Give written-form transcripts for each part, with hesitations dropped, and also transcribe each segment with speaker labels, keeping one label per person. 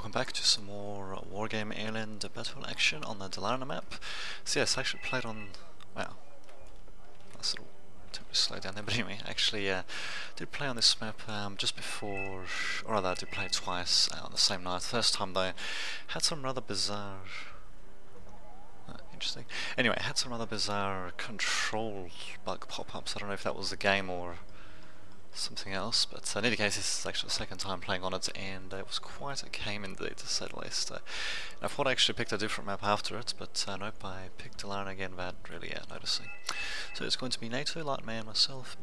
Speaker 1: welcome back to some more Wargame Airland Battle action on the Dalarna map. So yes, I actually played on, wow, that's a little slow down there, but anyway, actually did play on this map just before, or rather I did play it twice on the same night. First time though, had some rather bizarre, interesting. Anyway, had some rather bizarre control bug pop-ups. I don't know if that was the game or something else, but in any case this is actually the second time playing on it, and it was quite a game indeed, to say the least. I thought I actually picked a different map after it, but nope, I picked Dalarna again without really noticing. So it's going to be NATO, Lightman, myself,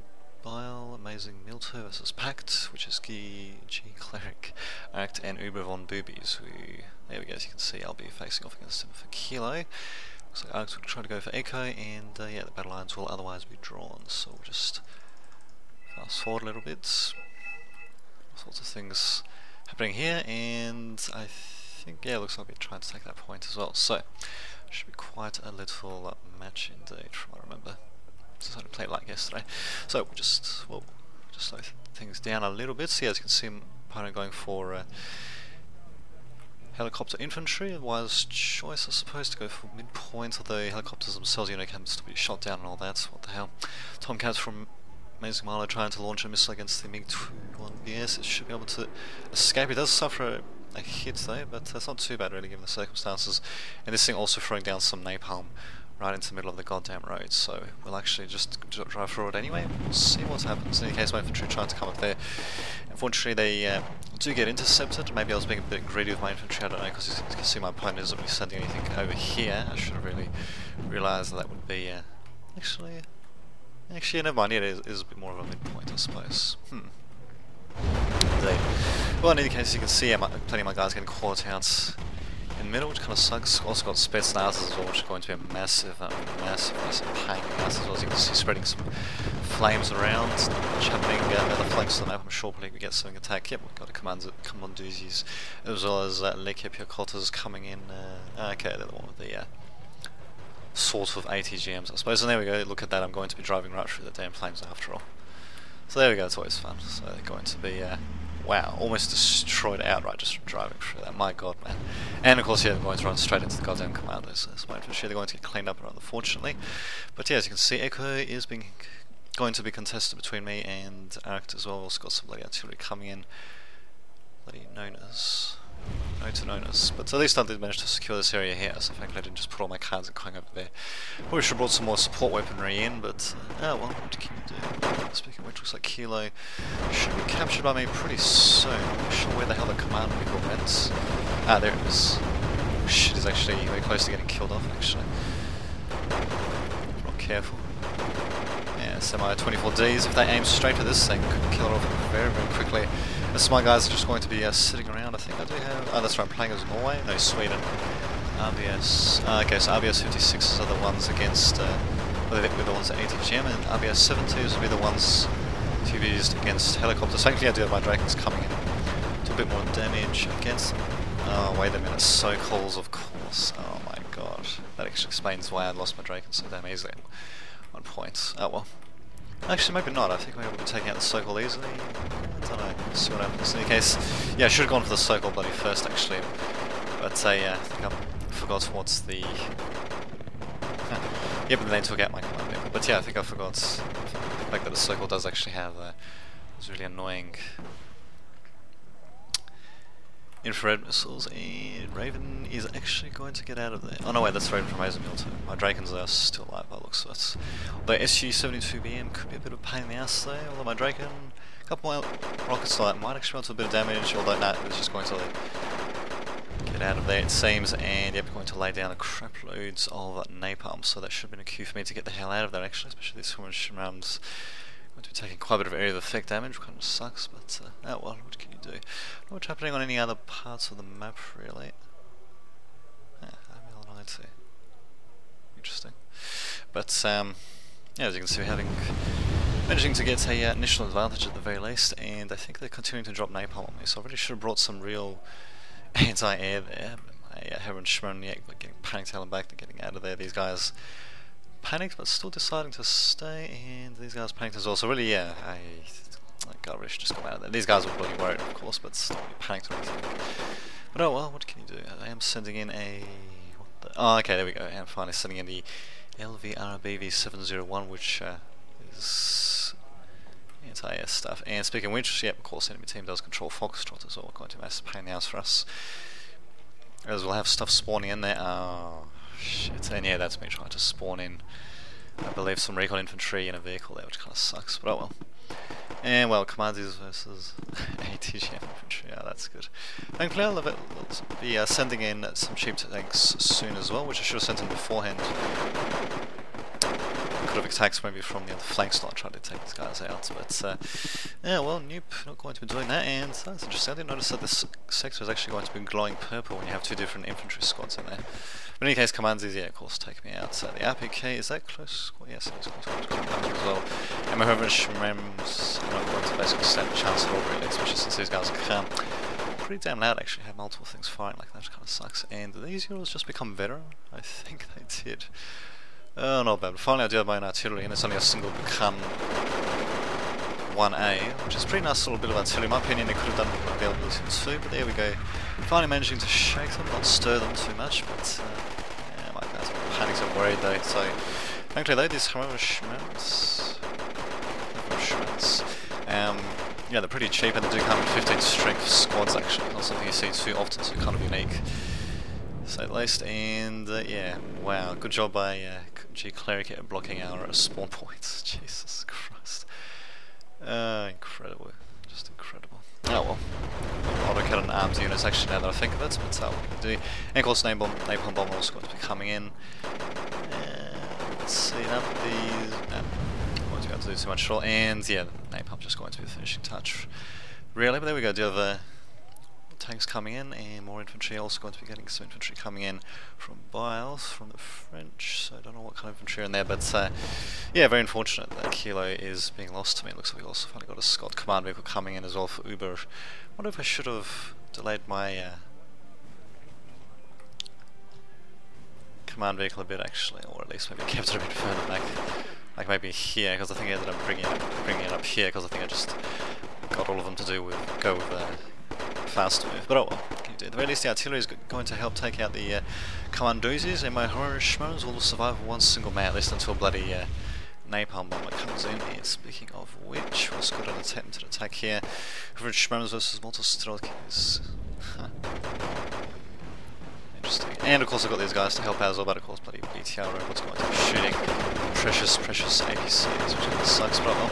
Speaker 1: Bile, Amazing Milto versus Pact, which is G Cleric, Act, and Uber von Boobies, who, there we go, as you can see, I'll be facing off against him for Kilo. Looks like Arcs will try to go for Echo, and yeah, the battle lines will otherwise be drawn, so we'll just fast forward a little bit. All sorts of things happening here, and I think, yeah, it looks like we're trying to take that point as well. So, should be quite a little match indeed, from what I remember. Just had to play it like yesterday. So, we'll just slow things down a little bit. So, yeah, as you can see, opponent going for helicopter infantry. A wise choice, I suppose, to go for midpoint, although helicopters themselves, you know, can still be shot down and all that. What the hell? Tomcats from Amazing Milo trying to launch a missile against the MiG-21BS. It should be able to escape. It does suffer a hit though, but it's not too bad really given the circumstances. And this thing also throwing down some napalm right into the middle of the goddamn road, so we'll actually just drive through it anyway. We'll see what happens. In any case, my infantry trying to come up there. Unfortunately, they do get intercepted. Maybe I was being a bit greedy with my infantry, I don't know, because you can see my opponent isn't really sending anything over here. I should have really realised that would be Actually, never mind, yeah, it is a bit more of a midpoint, I suppose. Indeed. Well, in any case, you can see plenty of my guys getting caught out in the middle, which kind of sucks. Also got Spetsnaz as well, which is going to be a massive pain in the ass as well. As you can see, spreading some flames around, which happening other flanks of the map. I'm sure probably we get something attack. Yep, we've got a commanduzis, as well as Leke Piacotas coming in. Okay, they're the one with the sort of ATGMs, I suppose. And there we go, look at that, I'm going to be driving right through the damn flames after all. So there we go, it's always fun. So they're going to be, wow, almost destroyed outright just from driving through that, my god, man. And of course, yeah, they're going to run straight into the goddamn commandos, so my infantry, they're going to get cleaned up rather fortunately. But yeah, as you can see, Echo is going to be contested between me and Arct as well. Also got some bloody artillery coming in, bloody Nonas. But at least I did manage to secure this area here, so thankfully I didn't just put all my cards and going over there. Probably should have brought some more support weaponry in, but oh well, what can you do? Speaking of which, looks like Kilo should be captured by me pretty soon. I'm not sure where the hell the command vehicle went. Ah, there it is. Oh, shit, is actually very close to getting killed off, actually. Not careful. Yeah, semi-24Ds, if they aim straight at this thing, could kill it off very, very quickly. As my guys are just going to be sitting around. I think I do have, oh that's right, I'm playing as Norway, no, Sweden. RBS, okay, so RBS 56s are the ones against, we're the ones at ATGM, and RBS 72s will be the ones to be used against helicopters. Thankfully I do have my Dragons coming in to a bit more damage against them. Oh, wait a minute, so calls, of course. Oh my god, that actually explains why I lost my Dragons so damn easily at one point. Oh well. Actually, maybe not. I think maybe we'll be taking out the Sokol easily. I don't know. We'll see what happens. In any case, yeah, I should have gone for the Sokol bloody first, actually. But yeah, I think I forgot what's the. Yeah, but then they took out my command vehicle. But yeah, I think I forgot the fact that the Sokol does actually have those really annoying infrared missiles, and Raven is actually going to get out of there. Oh no wait, that's Raven from Amazing Milto. My Drakens are still alive by the looks of it. Although SU-72BM could be a bit of a pain in the ass there, although my Draken, a couple more rockets like might actually want to do a bit of damage, although no, it's just going to get out of there it seems, and yep, going to lay down a crap loads of napalm, so that should have been a cue for me to get the hell out of there actually, especially this one rounds. Going to be taking quite a bit of area of effect damage, which kind of sucks, but oh well, what can you do? Not much happening on any other parts of the map, really. Yeah, IML90. Interesting. But, yeah, as you can see, we're managing to get a initial advantage at the very least, and I think they're continuing to drop napalm on me, so I really should have brought some real anti-air there. But my Heron Schmoniak, but getting panicked hell and back, they're getting out of there. These guys panicked but still deciding to stay, and these guys panicked as well, so really yeah, I really should just come out of there. These guys were bloody worried of course, but still panicked or anything. But oh well, what can you do? I am sending in a... Oh, okay, there we go. I'm finally sending in the LVRBV 701, which is anti-air stuff. And speaking of which, yep, of course, enemy team does control Foxtrot as well. Quite a massive pain in the ass for us, as we'll have stuff spawning in there. Oh shit! And yeah, that's me trying to spawn in, I believe, some recon infantry in a vehicle there, which kind of sucks. But oh well. And well, commandos versus ATGM infantry. Yeah, that's good. Thankfully, I'll be sending in some cheap tanks soon as well, which I should have sent in beforehand. Could have attacked maybe from the other flank slot, trying to take these guys out, but yeah, well, nope, not going to be doing that. And that's interesting. I didn't notice that this sector is actually going to be glowing purple when you have two different infantry squads in there. But in any case, commands is, yeah, of course, take me out. So the RPK, is that close? Yes, it is close as well. And my Schmems, I'm not going to basically stand a chance at all, really, especially since these guys are pretty damn loud, actually, have multiple things firing like that, which kind of sucks. And do these Euros just become veteran? I think they did. Oh, not bad. But finally, I do have my own artillery, and it's only a single Buchan 1A, which is a pretty nice little bit of artillery. In my opinion, they could have done with my availability too, but there we go. Finally managing to shake them, not stir them too much, but yeah, my guys are panicked and worried though. So, thankfully though, these Schmems, yeah, they're pretty cheap, and they do come in 15 strength squads actually. Not something you see too often, so kind of unique, to say the least. And yeah, wow, good job by G Cleric at blocking our spawn points. Jesus Christ. Incredible. Just incredible. Oh well. Autocannon arms units actually, now that I think of it, but what we do. And of course napalm bomb also going to be coming in. Let's see, none of these going to be able to do too much at all. And yeah, napalm just going to be the finishing touch. Really, but there we go, the other tanks coming in, and more infantry. Also going to be getting some infantry coming in from Biles, from the French, so I don't know what kind of infantry are in there, but yeah, very unfortunate that Kilo is being lost to me. It looks like we also finally got a Scott command vehicle coming in as well for Uber. I wonder if I should have delayed my command vehicle a bit actually, or at least maybe kept it a bit further back, like maybe here, because I think I ended up bringing it up here, because I think I just got all of them to go with fast move. But oh well, what can you do? At the very least, the artillery is going to help take out the commandozis, and my horror schmoes will survive one single man, at least until bloody napalm bomber comes in. And speaking of which, let's go an attempted attack here. Schmoes versus Motostrelkis. Interesting. And of course I've got these guys to help out as well, but of course bloody BTR robots going to be shooting precious APCs, which kind of sucks, but well.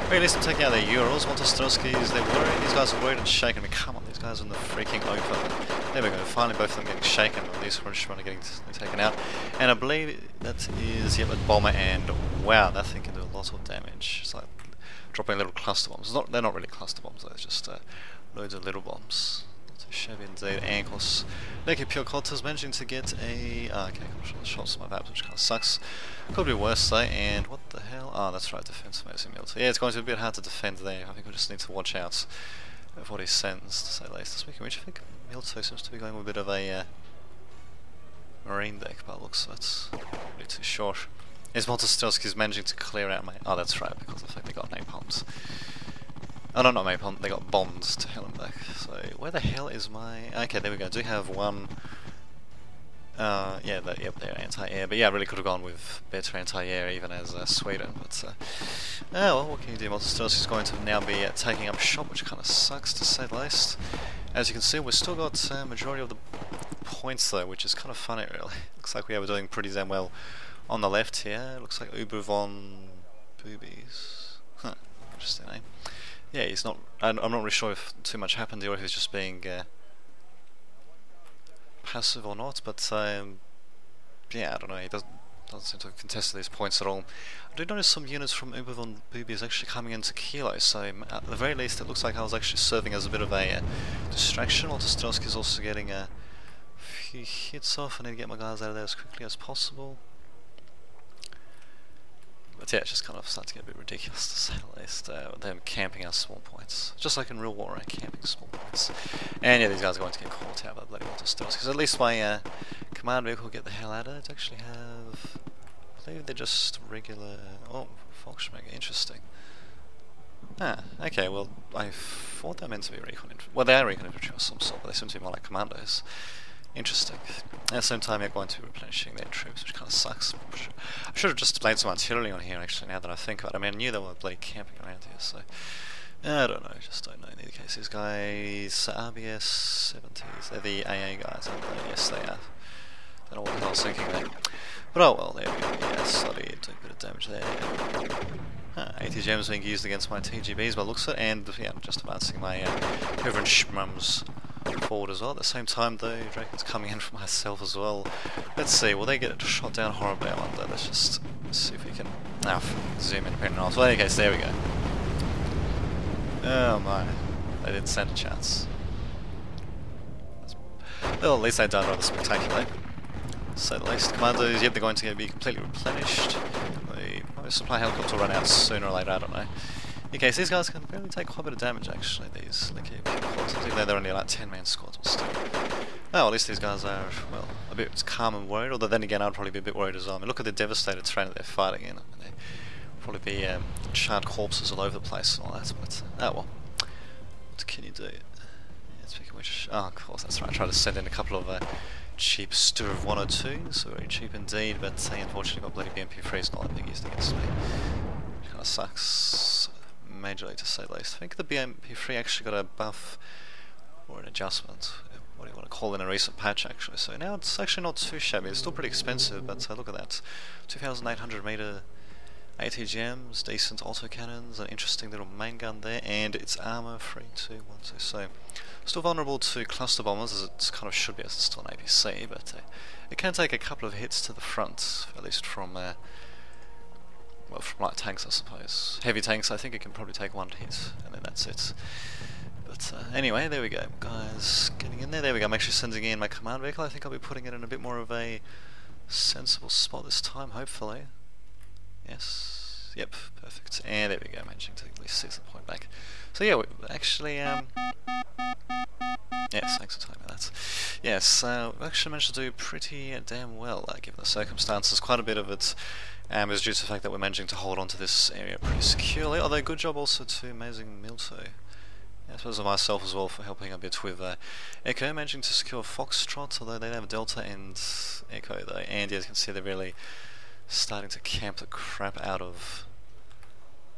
Speaker 1: Very least I'm taking out their Urals. Motostrelskis, they're worried. These guys are worried and shaken. I mean, come on, these guys are in the freaking open. There we go, finally both of them getting shaken, or these Frenchmen are getting taken out. And I believe that is, yep, a bomber, and wow, that thing can do a lot of damage. It's like dropping little cluster bombs. They're not really cluster bombs, though, it's just loads of little bombs. Shabby indeed. And of course, Lucky Pure Cotta's managing to get a... okay, got shots on my maps, which kind of sucks. Could be worse though, and what the hell? Oh, that's right, defense amazing military. Yeah, it's going to be a bit hard to defend there. I think we just need to watch out of what he sends, to say the least. Speaking of which, I think military seems to be going with a bit of a marine deck by the looks of it. Really too short. Is Motostrelski's managing to clear out my... Oh, that's right, because I think they got napalms. Oh no, not napalm, they got bombs to hell and back. So, where the hell is my... Okay, there we go, I do have one... yeah, yep, they're anti-air, but yeah, I really could have gone with better anti-air even as Sweden, but... oh well, what can you do? Motostrelski is going to now be taking up shop, which kind of sucks to say the least. As you can see, we've still got majority of the points though, which is kind of funny really. Looks like we are doing pretty damn well on the left here. Looks like Uber von Boobies. Huh, interesting name. Yeah, he's not. I'm not really sure if too much happened here, or if he's just being passive or not. But yeah, I don't know. He doesn't seem to have contested these points at all. I did notice some units from Uber von Booby is actually coming into Kilo. So at the very least, it looks like I was actually serving as a bit of a distraction. Motostrelski is also getting a few hits off. I need to get my guys out of there as quickly as possible. But yeah, it's just kind of starting to get a bit ridiculous to say the least. Them camping our small points. Just like in real war, right? Camping small points. And yeah, these guys are going to get caught out by bloody Motostrelski. Because at least my command vehicle will get the hell out of it. Actually have... I believe they're just regular... Oh, Volkswagen, interesting.
Speaker 2: Ah, okay, well, I thought they're meant to be recon infantry. Well, they are recon infantry of some sort, but they seem to be more like commandos. Interesting. At the same time, they're going to be replenishing their troops, which kind of sucks. I should have just laid some artillery on here, actually, now that I think about it. I mean, I knew they were bloody camping around here, so... I don't know, just don't know. In either case, these guys are RBS 70s. They're the AA guys, aren't they? Yes, they are. Don't know what the hell I was thinking there. But oh well, there we go. Yeah, slowly doing a bit of damage there. ATGMs being used against my TGBs by the looks of it, and yeah, I'm just advancing my Reverend Schmums forward as well. At the same time, though, Draken's coming in for myself as well. Let's see, will they get shot down horribly? I wonder. Let's just see if we can zoom in depending on. So, in any case, there we go. Oh my, they didn't stand a chance. Well, at least they died rather spectacularly. To say the least. Commandos, yep, they're going to be completely replenished. The supply helicopter will run out sooner or later, I don't know. In case, these guys can really take quite a bit of damage actually, these Licky people. Even though they're only like 10-man squads, but still. Oh, well, at least these guys are, well, a bit calm and worried, although then again I'd probably be a bit worried as well. I mean, look at the devastated terrain that they're fighting in. I mean, they probably be charred corpses all over the place and all that, but oh well. What can you do? Yeah, speaking of which, oh of course, that's right, I tried to send in a couple of cheap Stir of 102s, so very cheap indeed, but unfortunately got bloody BMP3s not that big used against me. Which kind of sucks, majorly to say the least. I think the BMP3 actually got a buff, or an adjustment, what do you want to call it, in a recent patch actually, so now it's actually not too shabby. It's still pretty expensive, but look at that, 2,800 meter ATGMs, decent autocannons, an interesting little main gun there, and its armor 3, 2, 1, 2, so still vulnerable to cluster bombers as it kind of should be, as it's still an APC, but it can take a couple of hits to the front, at least from well, from light tanks I suppose. Heavy tanks I think it can probably take one hit, and then that's it. But anyway, there we go, guys, getting in there. There we go, I'm actually sending in my command vehicle. I think I'll be putting it in a bit more of a sensible spot this time, hopefully. Yes, yep, perfect. And there we go, managing to at least 6 the point back. So yeah, we actually, yes, thanks for telling me that. Yes, we actually managed to do pretty damn well, given the circumstances. Quite a bit of it is due to the fact that we're managing to hold on to this area pretty securely, although good job also to Amazing Milto. Yeah, I suppose of myself as well for helping a bit with Echo, managing to secure Foxtrot, although they don't have Delta and Echo though, and as you can see they're really starting to camp the crap out of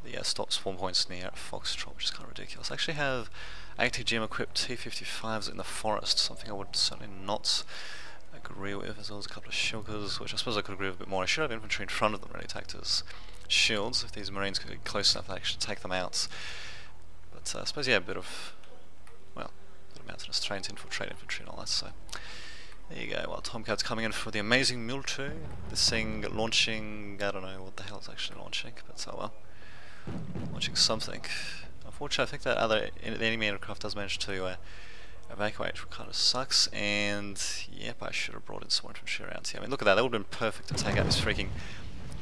Speaker 2: the stop spawn points near Foxtrot, which is kind of ridiculous. I actually have ATGM equipped T-55s in the forest, something I would certainly not agree with, as well as a couple of shulkers, which I suppose I could agree with a bit more. I should have infantry in front of them really to act as shields if these marines could get close enough to actually take them out. But I suppose, yeah, a bit of, well, a bit of mountainous terrain to infiltrate infantry and all that, so there you go. Well, Tomcat's coming in for the Amazing Milto. This thing launching, I don't know what the hell it's actually launching, but oh well. Launching something. Unfortunately, I think that the enemy aircraft does manage to evacuate, which kind of sucks, and yep, I should have brought in some more infantry around here. I mean, look at that, that would have been perfect to take out these freaking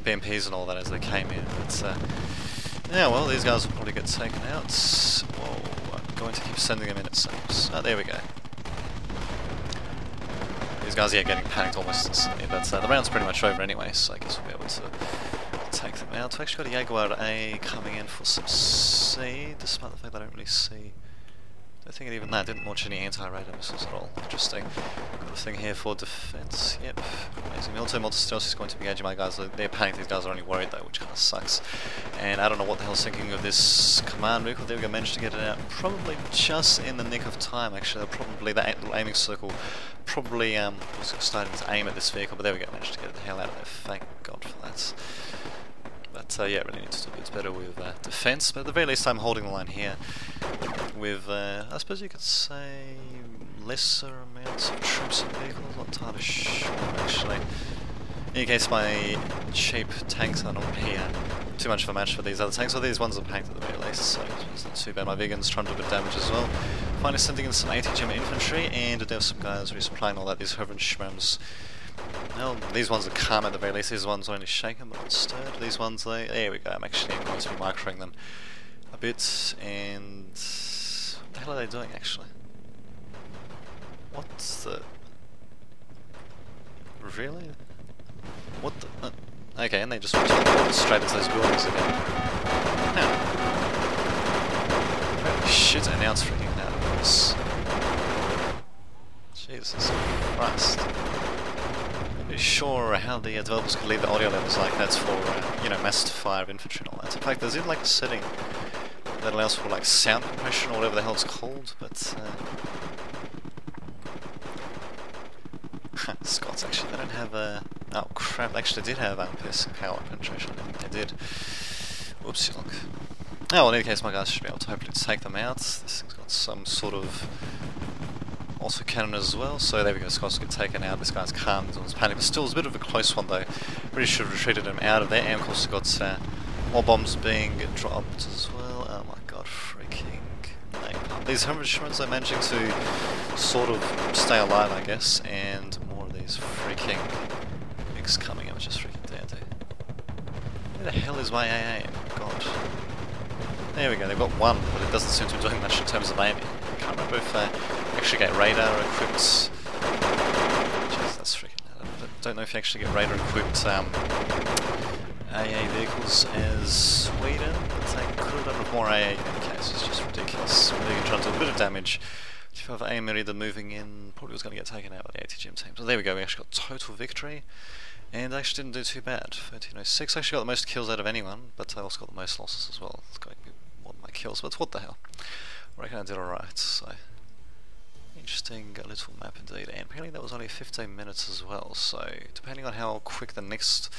Speaker 2: BMPs and all that as they came in, but yeah, well, these guys will probably get taken out. Whoa, I'm going to keep sending them in, it seems. Oh, there we go. These guys are getting panicked almost instantly, but the round's pretty much over anyway, so I guess we'll be able to take them out. We've actually got a Jaguar A coming in for some C, despite the fact that I don't really see... I think it even that didn't launch any anti-radar missiles at all. Interesting. Got a thing here for defense. Yep. Amazing. Multistealth is going to be engaging my guys. They're panicked. These guys are only worried though, which kind of sucks. And I don't know what the hell's thinking of this command vehicle. There we go. Managed to get it out probably just in the nick of time. Actually, they're probably that little aiming circle probably was starting to aim at this vehicle, but there we go. Managed to get the hell out of there. Thank God for that. But yeah, really need to do a bit better with defense. But at the very least, I'm holding the line here with, I suppose you could say, lesser amounts of troops and vehicles. Not entirely sure, actually. In any case, my cheap tanks are not here. Too much of a match for these other tanks. Well, these ones are packed at the very least, so it's not too bad. My vegans trying to do a bit of damage as well. Finally sending in some ATGM infantry, and there were some guys resupplying all that. These Herven Schmums. Well, these ones are calm at the very least. These ones are only shaken but not stirred. These ones, there we go. I'm actually going to be microing them a bit, and what the hell are they doing actually? What's the... Really? What the... okay, and they just went straight into those buildings again. Now,
Speaker 1: shit, and now it's freaking out of course. Jesus Christ. I'm not really sure how the developers could leave the audio levels like that for, you know, massive fire of infantry and all that. In fact, there's even like a setting that allows for like sound compression or whatever the hell it's called, but Scots actually, they don't have a... oh crap, they actually did have piercing power penetration, I think they did. Whoopsie look. Oh, well, in any case, my guys should be able to hopefully take them out. This thing's got some sort of also cannon as well, so there we go, Scots get taken out. This guy's calm, he's on his panic, but still it's a bit of a close one though. Really should have retreated him out of there, and of course we've got more bombs being dropped as well. Oh my god, freaking napalm. These home insurance are managing to sort of stay alive, I guess, and more of these freaking mix coming in, which is freaking dandy. Where the hell is my AA? God. There we go, they've got one, but it doesn't seem to be doing much in terms of aiming. I can't remember if actually get radar equipped. Jeez, that's freaking out. I don't know if you actually get radar equipped AA vehicles as Sweden, but they could have done with more AA in any case. It's just ridiculous. They're trying to do a bit of damage. If you have AM either moving in, probably was going to get taken out by the ATGM team. So there we go, we actually got total victory. And I actually didn't do too bad. 1306, I actually got the most kills out of anyone, but I also got the most losses as well. It's going to be more than my kills, but what the hell. I reckon I did alright, so... interesting little map indeed, and apparently that was only 15 minutes as well, so depending on how quick the next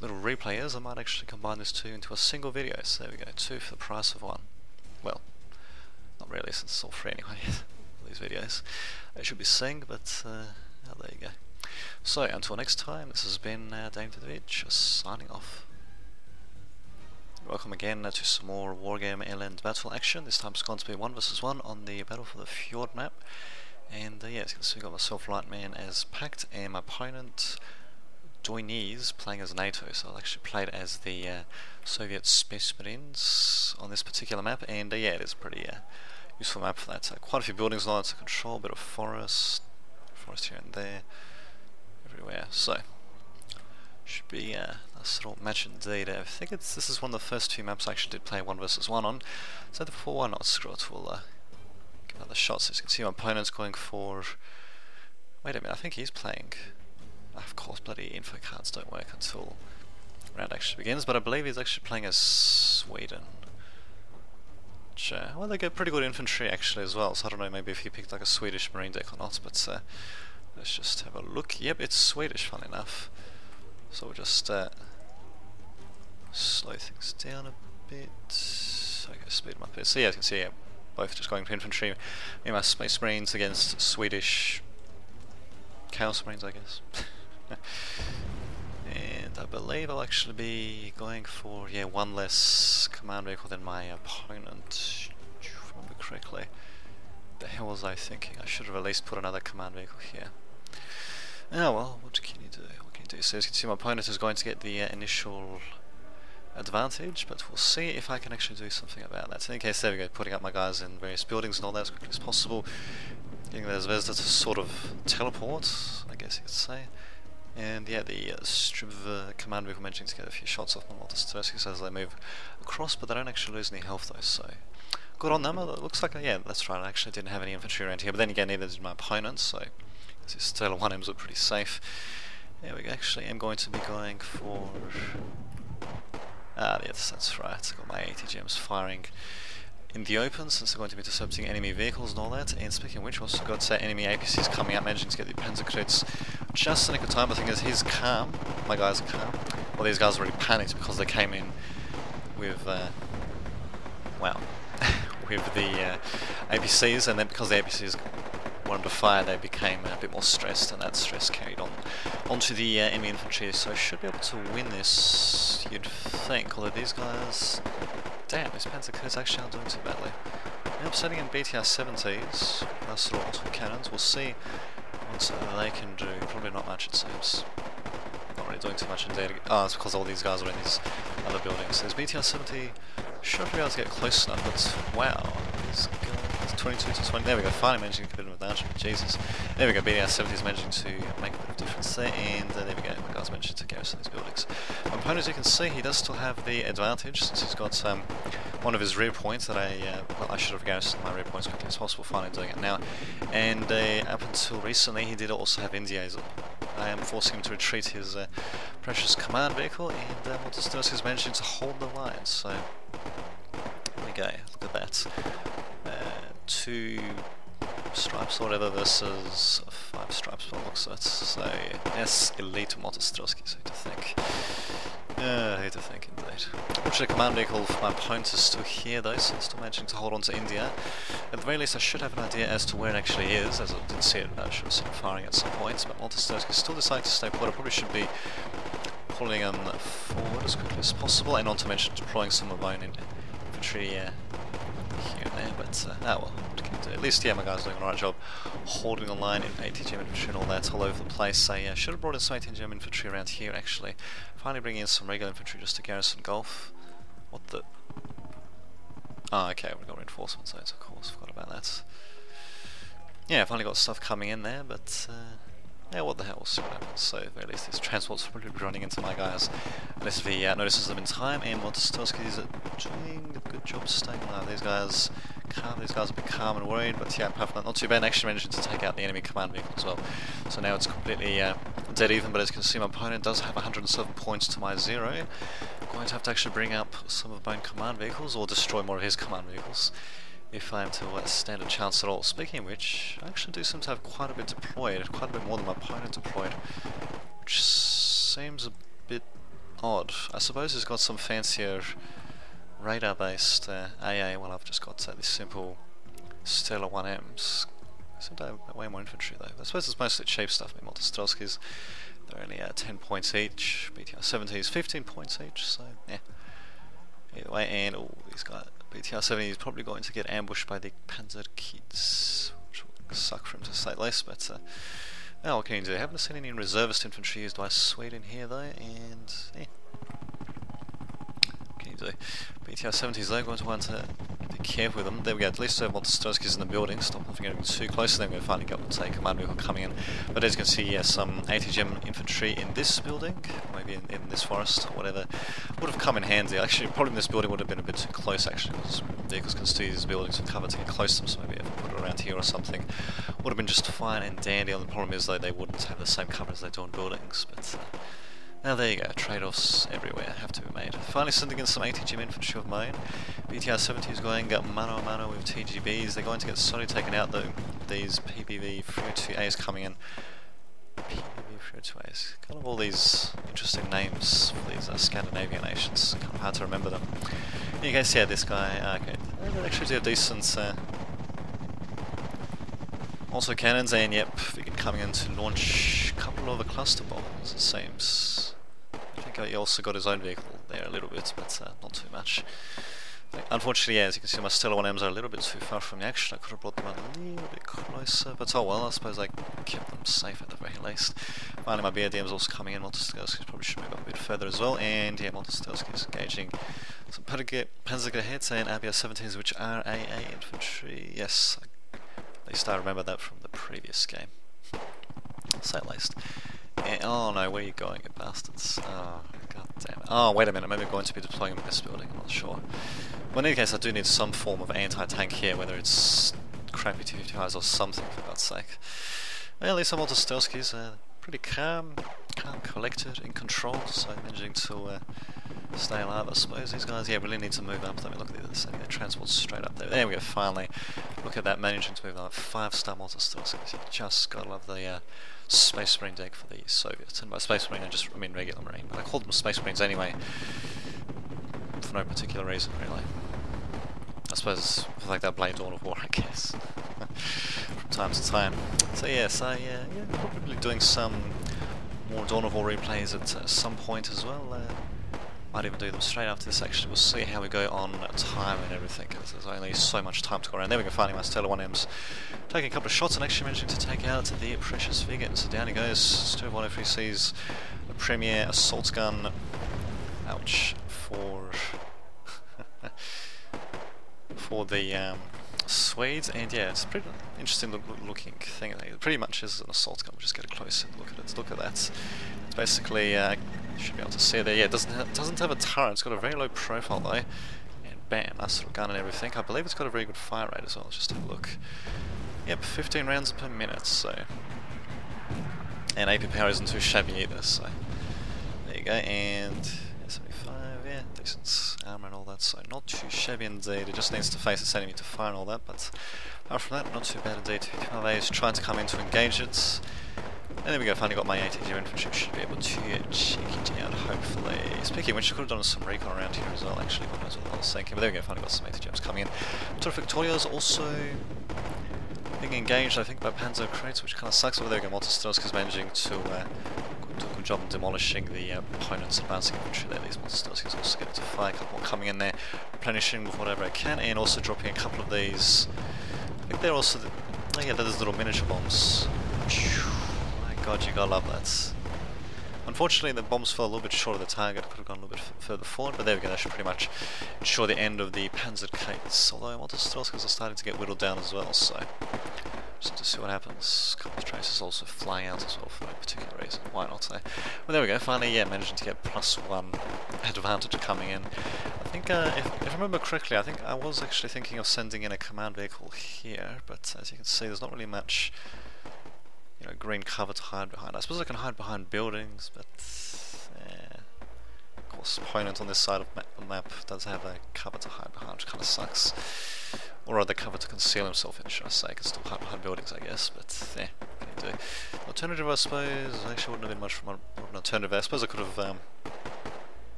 Speaker 1: little replay is, I might actually combine this two into a single video. So there we go, two for the price of one. Well, not really, since it's all free anyway, these videos. They should be seeing, but oh, there you go. So until next time, this has been David the Vid, just signing off. Welcome again to some more Wargame Airland Battle action. This time it's going to be 1 vs 1 on the Battle for the Fjord map. And yeah, as you can see, we've got myself, Lightman, as Pact, and my opponent, Doinese, playing as NATO. So I actually played as the Soviet Space Marines on this particular map, and yeah, it is a pretty useful map for that. Quite a few buildings now to control, a bit of forest here and there, everywhere. So should be a nice little match indeed. I think this is one of the first few maps I actually did play 1 vs 1 on. So therefore, why not screw it? We'll give another shot. So as you can see, my opponent's going for... wait a minute, I think he's playing... of course, bloody info cards don't work until round actually begins, but I believe he's actually playing as Sweden. Which, well, they get pretty good infantry actually as well, so I don't know maybe if he picked like a Swedish Marine deck or not, but let's just have a look. Yep, it's Swedish, fun enough. So we'll just slow things down a bit. Okay, speed them up a bit. So yeah, as you can see, yeah, both just going for infantry. Me and my Space Marines against Swedish Chaos Marines, I guess. And I believe I'll actually be going for, yeah, one less command vehicle than my opponent, if I remember correctly. The hell was I thinking? I should have at least put another command vehicle here. Oh well, what can you do? What can you do? So as you can see, my opponent is going to get the initial advantage, but we'll see if I can actually do something about that. So in any case, there we go, putting up my guys in various buildings and all that as quickly as possible. Getting the Zvezda to sort of teleport, I guess you could say. And yeah, the Striv command vehicle managing to get a few shots off my Multisterskis as they move across, but they don't actually lose any health though, so good on them. It looks like, yeah, that's right, I actually didn't have any infantry around here, but then again, neither did my opponent, so this Stellar 1Ms look pretty safe. There we go, actually I'm going to be going for... ah, yes, that's right, I've got my ATGMs firing in the open, since they're going to be intercepting enemy vehicles and all that. And speaking of which, we've also got enemy APCs coming out, managing to get the Panzer crits just in a good time. The thing is, he's calm, my guys are calm. Well, these guys already panicked because they came in with, well, with the APCs, and then because the APCs wanted to fire, they became a bit more stressed, and that stress carried on onto the enemy infantry. So should be able to win this, you'd think, although these guys... damn, these Panzer crits actually aren't doing too badly. Yep, setting in BTR 70s, nice little auto cannons. We'll see what they can do. Probably not much, it seems. Not really doing too much indeed. Oh, it's because all these guys are in these other buildings. So this BTR 70 should be able to get close enough, but wow, these guys,
Speaker 2: 22 to 20. There we go, finally managing to get a bit of advantage. Jesus. There we go, BDR 70 is managing to make a bit of difference there, and there we go, my guy's managed to garrison these buildings. My opponent, as you can see, he does still have the advantage, since he's got one of his rear points that I should have garrisoned my rear points as quickly as possible, finally doing it now. And up until recently, he did also have India's. I am forcing him to retreat his precious command vehicle, and Montestoski is managing to hold the line, so there we go, look at that. 2 stripes or whatever versus 5 stripes by the looks of it, so yes, elite Montestoski, so to think. Who to think indeed. Unfortunately, the command vehicle for my opponent is still here though, so still managing to hold on to India. At the very least I should have an idea as to where it actually is, as I did see it, I should have seen it firing at some point, but Montestoski still deciding to stay put. I probably should be pulling him forward as quickly as possible, and not to mention deploying some of my own infantry here and there, but oh well, what can you do? At least yeah, my guy's doing a right job holding the line in ATGM infantry and all that all over the place. I should have brought in some ATGM infantry around here actually. Finally bringing in some regular infantry just to garrison Gulf. What the... Oh, okay, we've got reinforcement zones, of course, forgot about that. Yeah, finally got stuff coming in there, but yeah, what the hell, we'll see what happens. So, at least these transports will probably be running into my guys, unless if he notices them in time, and Montestoski is doing a good job staying alive. These guys are a bit calm and worried, but yeah, apart from that, not too bad. Actually managing to take out the enemy command vehicle as well. So now it's completely dead even, but as you can see, my opponent does have 107 points to my 0. I'm going to have to actually bring up some of my own command vehicles, or destroy more of his command vehicles, if I am to stand a chance at all. Speaking of which, I actually do seem to have quite a bit deployed, quite a bit more than my opponent deployed, which seems a bit odd. I suppose he's got some fancier radar-based AA, while I've just got these simple Stellar 1Ms. So I have way more infantry though. I suppose it's mostly cheap stuff. I mean, Montestoski's, they're only 10 points each, BTR 70s 15 points each, so yeah. Either way, and he's got BTR 70 is probably going to get ambushed by the Panzer Kids, which will suck for him to say less, but now what can you do? I haven't seen any reservist infantry used by Sweden here though, and yeah. BTR 70s though, going to want to be careful with them. There we go, at least Montestoski's in the building, stop them from getting too close, and then we're finally got to take command vehicle coming in. But as you can see, yeah, some ATGM infantry in this building, maybe in this forest or whatever, would have come in handy. Actually, probably in this building would have been a bit too close actually, because vehicles can still use these buildings for cover to get close to them, so maybe if we put it around here or something, would have been just fine and dandy. And the problem is though, they wouldn't have the same cover as they do in buildings, but now there you go, trade-offs everywhere have to be made. Finally sending in some ATGM infantry of mine. BTR 70 is going mano a mano with TGBs. They're going to get slowly taken out though. These PBV 302As coming in. PBV 302As. Kind of all these interesting names for these Scandinavian nations. Kind of hard to remember them. In any case, yeah, this guy, okay. They actually do a decent also cannons, and yep, we can coming in to launch a couple of the cluster bombs, it seems. I think he also got his own vehicle there a little bit, but not too much. Unfortunately, yeah, as you can see, my Stellar 1Ms are a little bit too far from the action. I could have brought them a little bit closer, but oh well, I suppose I kept them safe at the very least. Finally, my BRDM is also coming in. Montestoski probably should move up a bit further as well, and yeah, Montestoski is engaging some Panzergehets and RBR 17s, which are AA infantry. Yes, at least I remember that from the previous game. Say at least. And, oh no, where are you going, you bastards? Oh, god damn it. Oh, wait a minute, maybe I'm going to be deploying in this building, I'm not sure. Well, in any case, I do need some form of anti-tank here, whether it's crappy T-55s or something, for God's sake. Well, at least Montestoski's pretty calm, collected, in control, so managing to stay alive, I suppose. These guys, yeah, really need to move up. Let me look at this, sending their transports straight up there. There we go, finally. Look at that, managing to move up. 5-star Montestoskis. You just gotta love the Space Marine deck for the Soviets. And by Space Marine, I mean regular Marine, but I called them Space Marines anyway, for no particular reason, really. I suppose it's like that Blade Dawn of War, I guess, from time to time. So yeah, probably doing some more Dawn of War replays at some point as well. Might even do them straight after this actually. We'll see how we go on time and everything, because there's only so much time to go around. There we go, finally my Stellar 1Ms taking a couple of shots and actually managing to take out the precious Viggen. So down he goes, Stu 103 sees the Premier assault gun, ouch, for the
Speaker 1: Swedes, and yeah, it's a pretty interesting looking thing. It pretty much is an assault gun. We'll just get a close and look at it. Look at that. It's basically, you should be able to see it there. Yeah, it doesn't have a turret. It's got a very low profile though. And bam, nice little gun and everything. I believe it's got a very good fire rate as well. Let's just have a look. Yep, 15 rounds per minute. So, and AP power isn't too shabby either. So there you go. And 75, yeah, decent armor and all that, so not too shabby indeed. It just needs to face its enemy to fire and all that, but apart from that, not too bad indeed. 12A is trying to come in to engage it. And there we go, finally got my ATG infantry, should be able to check it out, hopefully. Speaking of which, I could have done some recon around here as well, actually, what was I was thinking. But there we go, finally got some ATGMs coming in. Terrific Victoria's also being engaged, I think, by Panzer crates, which kind of sucks. But there we go, Montestoski's managing to do a good job of demolishing the opponent's advancing infantry there. These Montestoski's also getting to fire, a couple more coming in there, replenishing with whatever I can, and also dropping a couple of these. I think they're also, oh yeah, there's little miniature bombs. My god, you gotta love that. Unfortunately, the bombs fell a little bit short of the target, could have gone a little bit further forward, but there we go, that should pretty much ensure the end of the Panzer crates. Although Montestoski's are starting to get whittled down as well, so just to see what happens. A couple of traces also flying out as well for no particular reason. Why not? Well, there we go. Finally, yeah, managing to get +1 advantage coming in. I think, if I remember correctly, I think I was actually thinking of sending in a command vehicle here, but as you can see, there's not really much, you know, green cover to hide behind. I suppose I can hide behind buildings, but of course, opponent on this side of the map does have a cover to hide behind, which kind of sucks. Or rather cover to conceal himself in, should I say, can still hide behind buildings, I guess, but yeah, what can you do? Alternative, I suppose, actually wouldn't have been much from an alternative. I suppose I could have,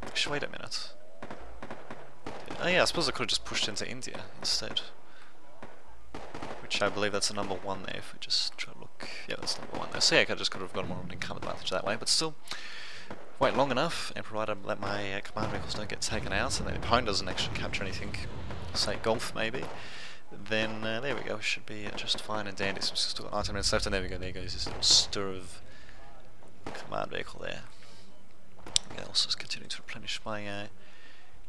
Speaker 1: actually, wait a minute. Oh yeah, I suppose I could have just pushed into India instead. Which I believe that's a number 1 there, if we just try to look. Yeah, that's number 1 there. So yeah, I just could have got more of an income advantage that way, but still, wait long enough, and provided that my command vehicles don't get taken out, and the opponent doesn't actually capture anything, say golf maybe, then there we go, we should be just fine and dandy. So we've still got 19 minutes left, and there we go, there goes this little stir of command vehicle there. Okay, also just continuing to replenish my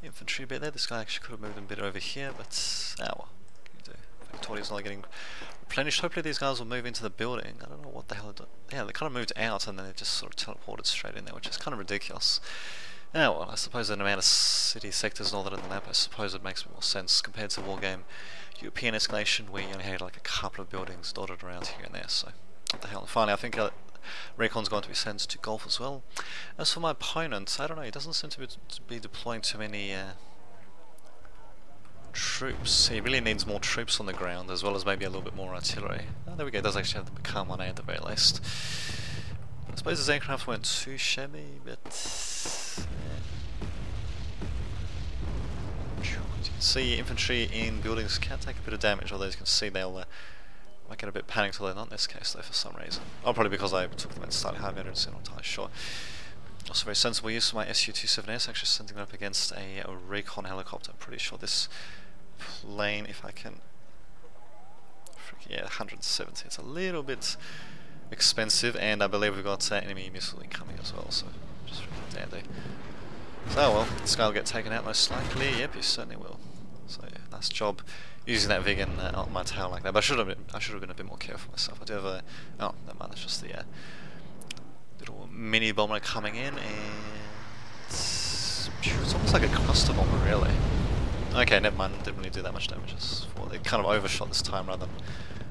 Speaker 1: infantry a bit there. This guy actually could have moved a bit over here, but well, what can you do? Victoria's not getting replenished. Hopefully these guys will move into the building. I don't know what the hell they're doing. Yeah, they kind of moved out and then they just sort of teleported straight in there, which is kind of ridiculous. Now, well, I suppose the amount of city sectors and all that on the map, I suppose it makes more sense compared to Wargame European Escalation, where you only had like a couple of buildings dotted around here and there, so what the hell. And finally, I think Recon's going to be sent to golf as well. As for my opponent, I don't know, he doesn't seem to be deploying too many troops. He really needs more troops on the ground, as well as maybe a little bit more artillery. Oh, there we go, it does actually have the Become 1A at the very least. I suppose his aircraft weren't too shabby, but as you can see, infantry in buildings can take a bit of damage, although as you can see they'll might get a bit panicked, although not in this case though for some reason. Oh, probably because I took them at slightly high veterans, I'm not entirely sure. Also very sensible use of my Su-27S, actually sending them up against a recon helicopter. I'm pretty sure this plane, if I can, yeah, 170, it's a little bit expensive, and I believe we've got enemy missile incoming as well, so just freaking dandy. So well, this guy will get taken out most likely. Yep, he certainly will. So yeah, nice job using that Vig on my tail like that. But I should have been a bit more careful myself. I do have a oh, never mind. That's just the little mini bomber coming in, and it's almost like a cluster bomber, really. Okay, never mind. Didn't really do that much damage. It kind of overshot this time rather than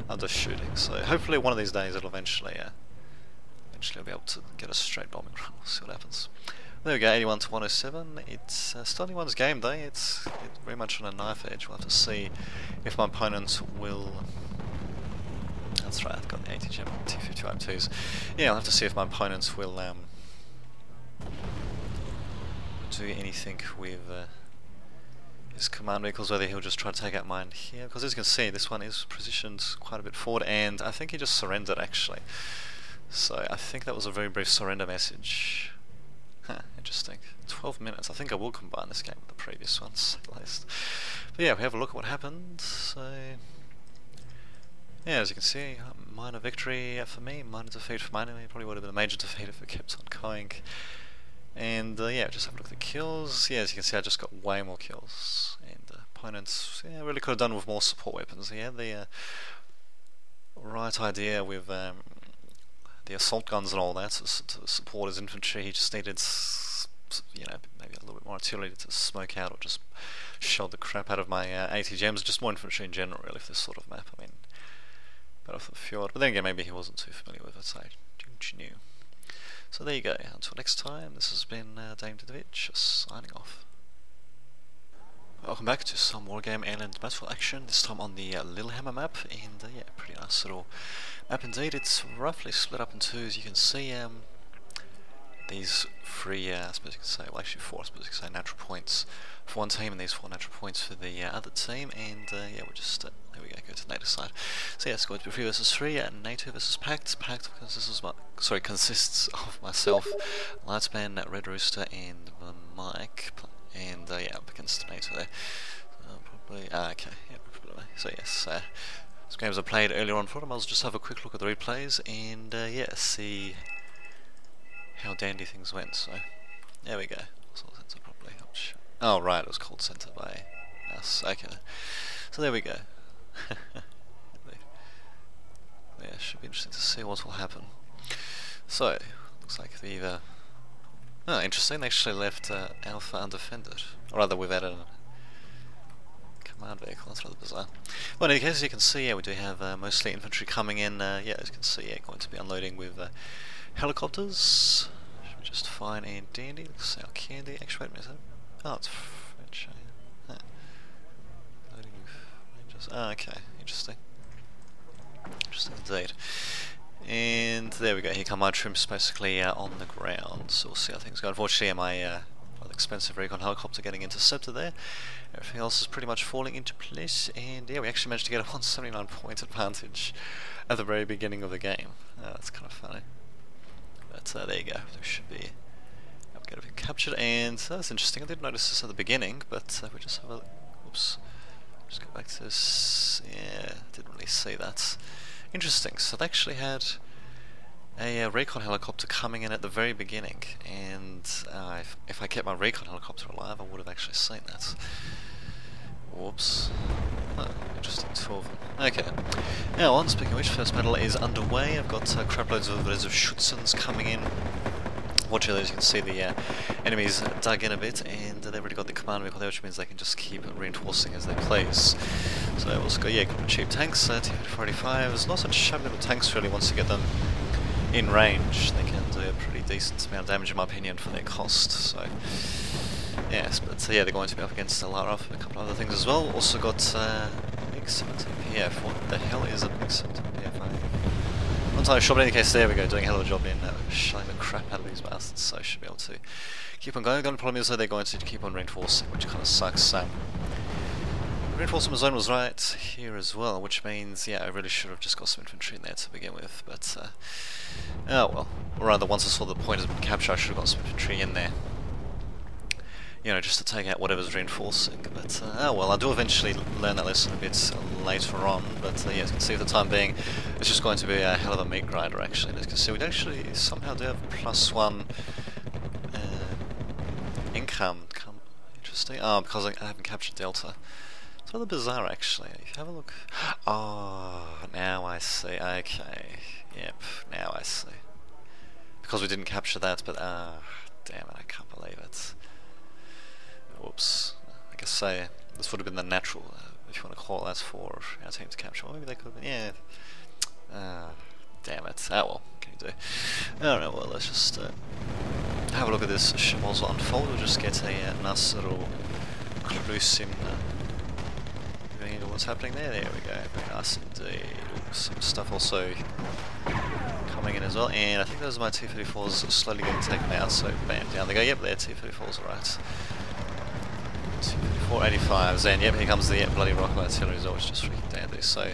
Speaker 1: undershooting. So hopefully one of these days it'll eventually I'll be able to get a straight bombing run. We'll see what happens. There we go, 81 to 107. It's still anyone's game though. It's very much on a knife edge. We'll have to see if my opponent will. That's right, I've got the ATGM T-55-2s. Yeah, I'll have to see if my opponent will do anything with his command vehicles, whether he'll just try to take out mine here. Because as you can see, this one is positioned quite a bit forward, and I think he just surrendered actually. So I think that was a very brief surrender message. Huh, interesting. 12 minutes. I think I will combine this game with the previous ones, at least. But yeah, we have a look at what happened. So yeah, as you can see, minor victory for me, minor defeat for my enemy. Probably would have been a major defeat if it kept on going. And yeah, just have a look at the kills. Yeah, as you can see, I just got way more kills, and opponents really could have done with more support weapons. He had the right idea with the assault guns and all that to support his infantry. He just needed, maybe a little bit more artillery to smoke out or just shell the crap out of my ATGMs. Just more infantry in general, really, for this sort of map. I mean, Battle for the Fjord. But then again, maybe he wasn't too familiar with it, so don't you know. So there you go. Until next time, this has been Dame Didovich, signing off. Welcome back to some Wargame Airland Battle action, this time on the Lillehammer map, and yeah, pretty nice little map indeed. It's roughly split up in two, as you can see. These three, I suppose you could say, well actually four, I suppose you could say, natural points for one team, and these 4 natural points for the other team, and yeah, we'll just, there we go to the NATO side. So yeah, it's going to be 3 versus 3, NATO versus Pact. Pact consists of myself, Lightspan, Red Rooster, and Mike. And yeah, up against NATO there. Probably. Okay, yeah, probably. So yes, these games I played earlier on for them. I'll just have a quick look at the replays and yeah, see how dandy things went. So there we go. Center probably. Oh right, it was called center by us. Okay, so there we go. Yeah, should be interesting to see what will happen. So looks like the oh, interesting, they actually left Alpha undefended. Or rather, we've added a command vehicle, that's rather bizarre. Well, in any case, as you can see, yeah, we do have mostly infantry coming in. Yeah, as you can see, yeah, going to be unloading with helicopters. Should be just fine and dandy. Looks like candy. Actually, wait a minute. Oh, it's French. Huh. Loading with Rangers. Oh, okay, interesting. Interesting indeed. And there we go, here come my troops basically on the ground, so we'll see how things go. Unfortunately, my rather expensive recon helicopter getting intercepted there. Everything else is pretty much falling into place, and yeah, we actually managed to get a 179 point advantage at the very beginning of the game. That's kind of funny. But there you go, there should be getting captured, and that's interesting. I didn't notice this at the beginning, but we just have a look. Oops. Just go back to this. Yeah, didn't really see that. Interesting, so they actually had a recon helicopter coming in at the very beginning, and if I kept my recon helicopter alive, I would have actually seen that. Whoops. Oh, interesting, 12. Okay. Now on, speaking of which, first battle is underway. I've got crap loads of Schützens coming in. Fortunately, as you can see, the enemies dug in a bit, and they've already got the command vehicle there, which means they can just keep reinforcing as they please. So we'll just go, yeah, got cheap tanks, T-55s, not such shabby little tanks really. Once you get them in range, they can do a pretty decent amount of damage in my opinion for their cost. So yes, but yeah, they're going to be up against the Laraf and a couple of other things as well. Also got Big 17PF. What the hell is a Big 17PF? I'm not entirely sure, but in any case, there we go, doing a hell of a job in shelling the crap out of these bastards, so I should be able to keep on going. The only problem is that they're going to keep on reinforcing, which kind of sucks. Reinforcement zone was right here as well, which means, yeah, I really should have just got some infantry in there to begin with, but, oh well. Or rather, once I saw the point has been captured, I should have got some infantry in there. You know, just to take out whatever's reinforcing, but, oh well, I do eventually learn that lesson a bit later on, but yeah, as you can see for the time being, it's just going to be a hell of a meat grinder actually. As you can see, we actually somehow do have +1 income. Interesting. Oh, because I haven't captured Delta. It's rather bizarre actually. If you have a look... Oh, now I see. Okay. Yep, now I see. Because we didn't capture that, but damn it, I can't believe it. Whoops. I guess this would have been the natural, if you want to call that, for our team to capture. Well, maybe they could have been, yeah. Damn it. Oh well, what can you do? Alright, well, let's just have a look at this Shimozu unfold. We'll just get a nice little cruising what's happening there. There we go. Very nice indeed. Ooh, some stuff also coming in as well, and I think those are my T-34s slowly getting taken out, so bam, down they go. Yep, they're T-34s, alright. 485s, and yep, here comes the bloody rocket artillery as well, which is just freaking dandy. So,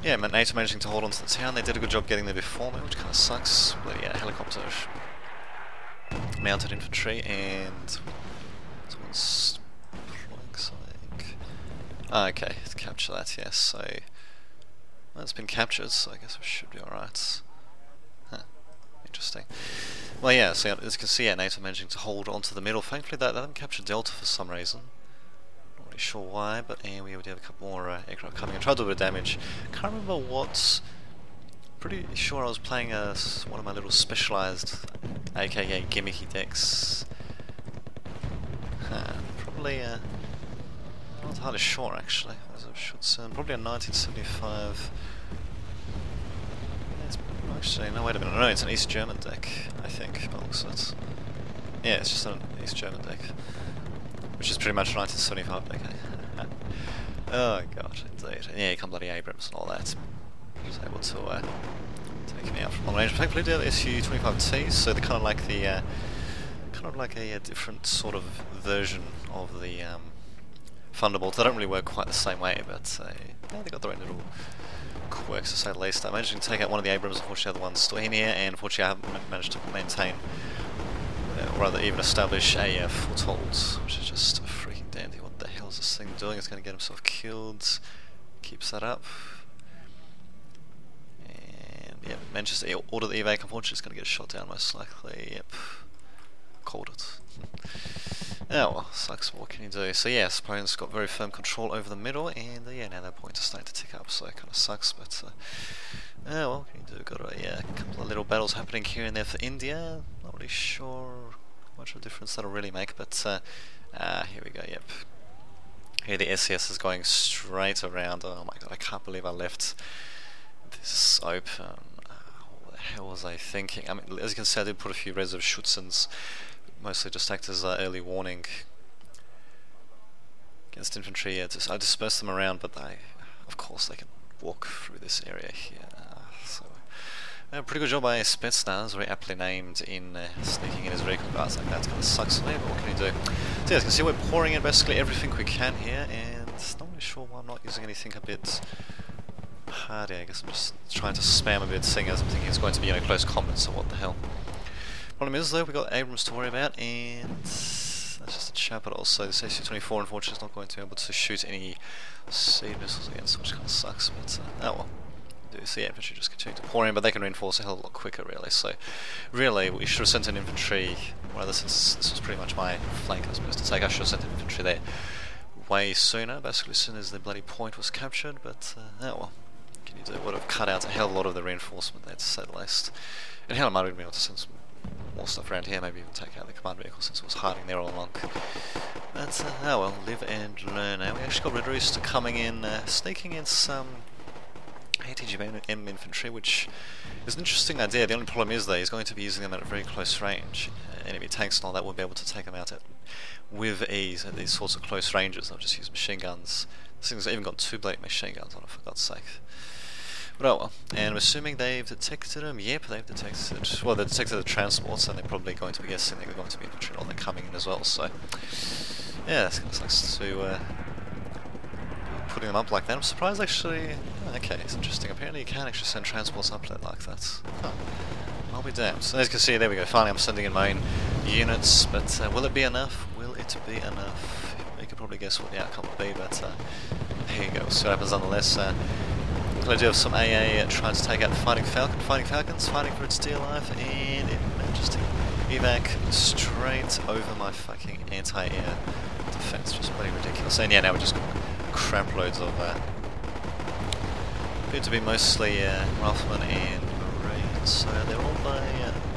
Speaker 1: yeah, NATO managing to hold on to the town. They did a good job getting there before me, which kind of sucks. Bloody helicopter mounted infantry, and someone's flying something. Okay, to capture that, yes. So, well, it's been captured, so I guess we should be alright. Huh, interesting. Well, yeah, so as you can see, NATO managing to hold onto the middle. Thankfully, they haven't captured Delta for some reason. Not really really sure why, but we do have a couple more aircraft coming in. Tried to do a bit of damage. Can't remember what. Pretty sure I was playing one of my little specialised, aka gimmicky decks. Probably not entirely sure actually. As I should say, probably a 1975. Actually, no, wait a minute. No, it's an East German deck, I think. By the looks of it. Yeah, it's just an East German deck, which is pretty much a 1975 deck. Oh god, indeed. Yeah, you come bloody Abrams and all that. He was able to take me out from long range. Thankfully, they're SU-25Ts, so they're kind of like the a different sort of version of the Thunderbolts. They don't really work quite the same way, but yeah, they got their own little quirks to say the least. I managed to take out one of the Abrams, unfortunately the other one's still in here, and unfortunately I haven't managed to maintain, or rather even establish a foothold, which is just a freaking dandy. What the hell is this thing doing? It's going to get himself killed. Keeps that up. And yeah, managed to order the evac, unfortunately it's going to get shot down most likely. Yep. Called it. Oh well, sucks, what can you do? So yeah, opponent's got very firm control over the middle, and yeah, now their points are starting to tick up, so it kind of sucks, but oh well, what can you do? Got a couple of little battles happening here and there for India. Not really sure much of a difference that'll really make, but here we go, yep. Here the SES is going straight around. Oh my god, I can't believe I left this open. What the hell was I thinking? I mean, as you can see, I did put a few reserve Schutzens, mostly just act as early warning against infantry. Yeah, I dispersed them around, but of course they can walk through this area here. So pretty good job by Spetsnaz, very aptly named, in sneaking in his recon guards like that. Kind of sucks for me, but what can you do? So yeah, as you can see, we're pouring in basically everything we can here, and not really sure why I'm not using anything a bit harder. I guess I'm just trying to spam a bit, seeing as I'm thinking it's going to be close combat, so what the hell. Problem is though, we've got Abrams to worry about, and that's just a chap, but also this SU-24 unfortunately is not going to be able to shoot any seed missiles against, which kind of sucks, but oh well. So yeah, infantry just continue to pour in, but they can reinforce a hell of a lot quicker really, so really we should have sent an infantry, rather since this was pretty much my flank I was supposed to take, I should have sent an infantry there way sooner, basically as soon as the bloody point was captured, but oh well. Can you do? Would have cut out a hell of a lot of the reinforcement there, to say the least. And hell, I might have been able to send some more stuff around here, maybe even take out the command vehicle since it was hiding there all along. But oh well, live and learn. Now we actually got Red Rooster coming in, sneaking in some ATGM infantry, which is an interesting idea. The only problem is though, he's going to be using them at a very close range. Enemy tanks and all that will be able to take them out with ease at these sorts of close ranges. I'll just use machine guns. This thing's even got 2 blade machine guns on it, for God's sake. But oh well, and I'm assuming they've detected them. Yep, they've detected. Well, they detected the transports, and they're probably going to be guessing they're going to be infantry, or they're coming in as well. So yeah, it's kind of sucks to putting them up like that. I'm surprised actually. Oh, okay, it's interesting. Apparently, you can actually send transports up there like that. Huh. I'll be damned. So as you can see, there we go. Finally, I'm sending in my own units, but will it be enough? Will it be enough? You could probably guess what the outcome will be, but here you go. We'll see what happens nonetheless. I do have some AA trying to take out the Fighting Falcons, fighting for its dear life, and it manages to evac straight over my fucking anti-air defense, just bloody ridiculous. And yeah, now we're just got crap loads of appear to be mostly riflemen and marines, so they're all by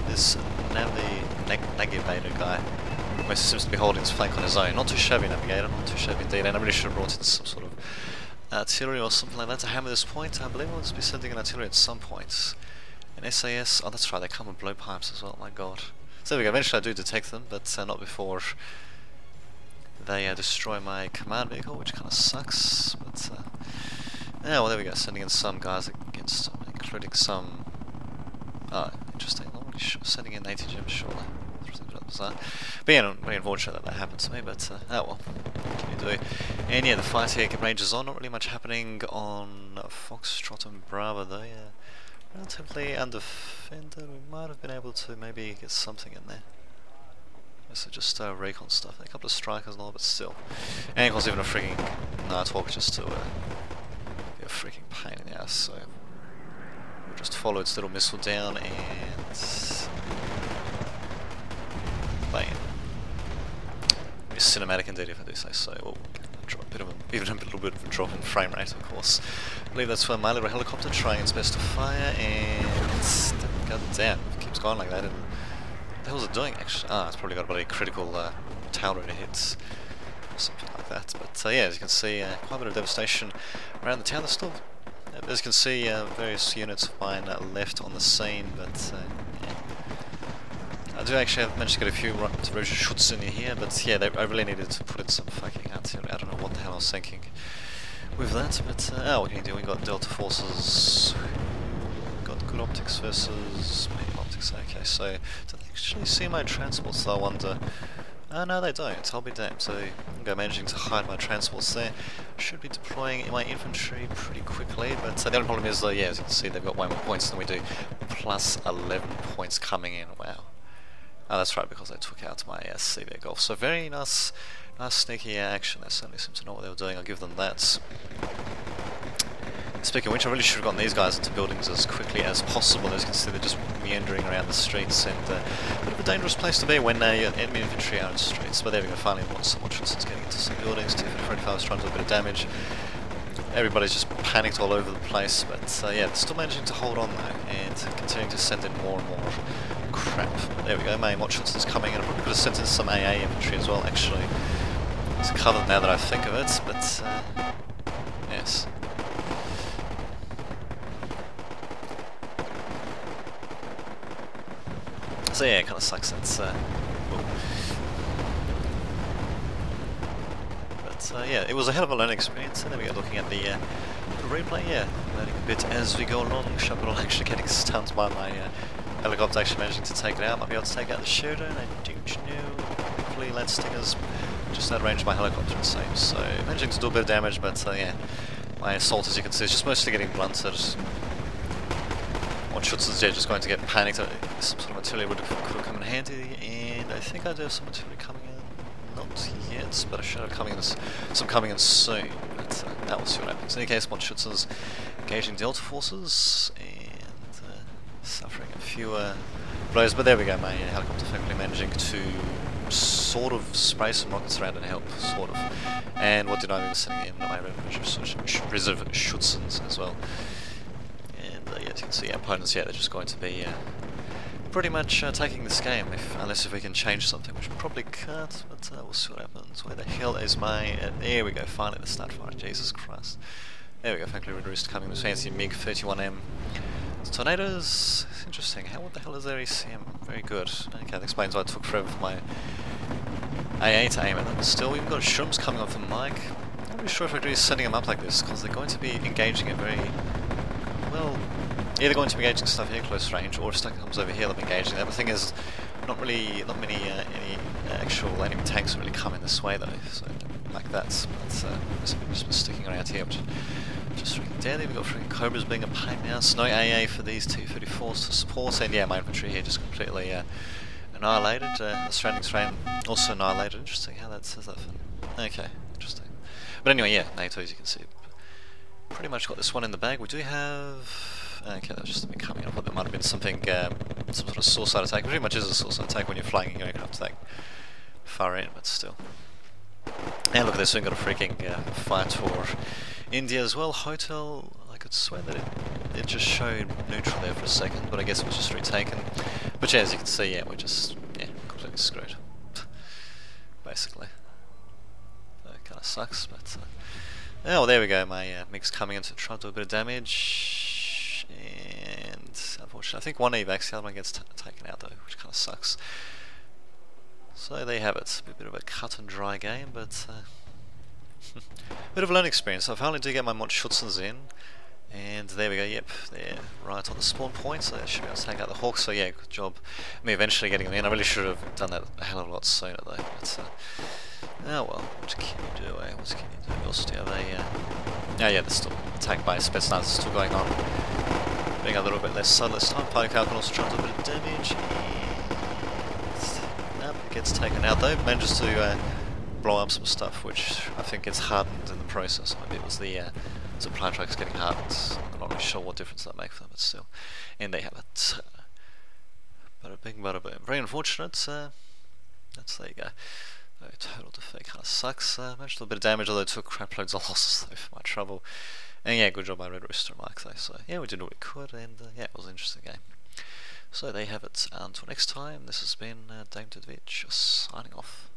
Speaker 1: this navigator guy, who mostly seems to be holding his flank on his own. Not too shabby navigator, not too shabby indeed, and I really should have brought in some sort of artillery or something like that to hammer this point. I believe I'll just be sending an artillery at some point. An SAS, oh that's right, they come with blowpipes as well, my god. So there we go, eventually I do detect them, but not before they destroy my command vehicle, which kind of sucks, but yeah, well there we go, sending in some guys against them, including some, oh interesting, not really sure, sending in ATGM surely. But yeah, not very unfortunate that happened to me, but oh well, what can you do? And yeah, the fight here rages on, not really much happening on Foxtrot and Bravo though, yeah. Relatively undefended, we might have been able to maybe get something in there. So just recon stuff, a couple of strikers and all, but still. And of course even a freaking Nighthawk just to be a freaking pain in the ass, so we'll just follow its little missile down and play in. Very cinematic indeed if I do say so. We'll even a little bit of a drop in frame rate, of course. I believe that's why my little helicopter trying its best to fire, and god damn, it keeps going like that. And what the hell is it doing actually? Ah, it's probably got a bloody critical tower it hits, something like that. But yeah, as you can see, quite a bit of devastation around the town. There's still, as you can see, various units of mine left on the scene, but yeah. I do actually have managed to get a few shots in here, but yeah, I really needed to put in some fucking artillery. I don't know what the hell I was thinking with that, but what can you do? We got Delta forces, got good optics versus medium optics. Okay, so do they actually see my transports? So I wonder. Oh no, they don't. I'll be damned. So I'm managing to hide my transports there. Should be deploying my infantry pretty quickly, but the only problem is, though, yeah, as you can see, they've got way more points than we do. Plus 11 points coming in. Wow. Oh, that's right, because I took out my Seabear Golf. So very nice sneaky action. They certainly seem to know what they were doing. I'll give them that. Speaking of which, I really should have gotten these guys into buildings as quickly as possible. As you can see, they're just meandering around the streets, and a bit of a dangerous place to be when enemy infantry are in the streets. But there we go, finally some Watchinson's getting into some buildings. T-35 is trying to do a bit of damage. Everybody's just panicked all over the place, but yeah, they're still managing to hold on though, and continuing to send in more and more crap. But there we go, main Watchinson's coming, and I probably could have sent in some AA infantry as well, actually. It's covered now that I think of it, but yes. So yeah, it kind of sucks. That's but yeah, it was a hell of a learning experience. And then we go looking at the replay. Yeah, learning a bit as we go along. Chaparral actually getting stunned by my helicopter, actually managing to take it out. Might be able to take out the shooter. And I don't know. Hopefully, Lead Stinger's just out of range of my helicopter, it seems. So managing to do a bit of damage, but yeah, my assault, as you can see, is just mostly getting blunted. Schutz's just going to get panicked. Some sort of artillery could have come in handy, and I think I do have some artillery coming in. Not yet, but I should have some coming in soon. But that will see what happens. In any case, Schutz's engaging Delta forces and suffering a few blows. But there we go, my helicopter effectively managing to sort of spray some rockets around and help, sort of. And what did I do? Sending in my reserve Schutzens as well. Yeah, as you can see, our opponents, yeah, they're just going to be pretty much taking this game, unless if we can change something, which we probably can't, but we'll see what happens. Where the hell is my... there we go, finally the start fire, Jesus Christ. There we go, Factory Reduced coming with fancy MiG-31M. Tornadoes, interesting. What the hell is their ECM? Very good. Okay, that explains why it took forever for my AA to aim at them. But still, we've got Shrooms coming off the mic. I'm not really sure if Factory is setting them up like this, because they're going to be engaging it very... well, either going to be engaging stuff here close range, or if stuff comes over here, they'll be engaging that. The thing is, not many any actual enemy tanks really come in this way though, so like that. But just been sticking around here, which just freaking deadly. We've got freaking Cobras being a pain now. No AA for these T-34s to support, and yeah, my infantry here just completely annihilated. The surrounding terrain also annihilated. Interesting how that says that. Okay, interesting. But anyway, yeah, NATO, as you can see, pretty much got this one in the bag. We do have... okay, that was just me coming up. There might have been something, some sort of suicide attack. It pretty much is a suicide attack when you're flying your aircraft that far in, but still. And look at this, we've got a freaking fight for India as well. Hotel, I could swear that it just showed neutral there for a second, but I guess it was just retaken. But yeah, as you can see, yeah, we're just, yeah, completely screwed. Basically. That kind of sucks, but... oh, well, there we go, my MiG's coming in to try to do a bit of damage, and unfortunately I think one evacs, the other one gets taken out though, which kind of sucks. So there you have it, a bit of a cut and dry game, but bit of a learning experience. I finally do get my Schutzens in, and there we go, yep, they're right on the spawn point, so I should be able to take out the Hawks, so yeah, good job me eventually getting them in. I really should have done that a hell of a lot sooner though, but oh well, what can you do, eh? What can you do? We also do have a... oh yeah, they're still attacked by Spetsnaz, still going on. Being a little bit less subtle this time. Party Cow can also try to do a bit of damage. Nope, it gets taken out though. Manages to blow up some stuff, which I think gets hardened in the process. Maybe it was the supply trucks getting hardened. I'm not really sure what difference that makes for them, but still. And they have it. Bada bing, bada boom. Very unfortunate. There you go. Total defeat kind of sucks. Managed a little bit of damage, although took crap loads of losses though for my trouble. And yeah, good job by Red Rooster and Mike though. So yeah, we did what we could, and yeah, it was an interesting game. So there you have it. Until next time, this has been Dame Tedvich signing off.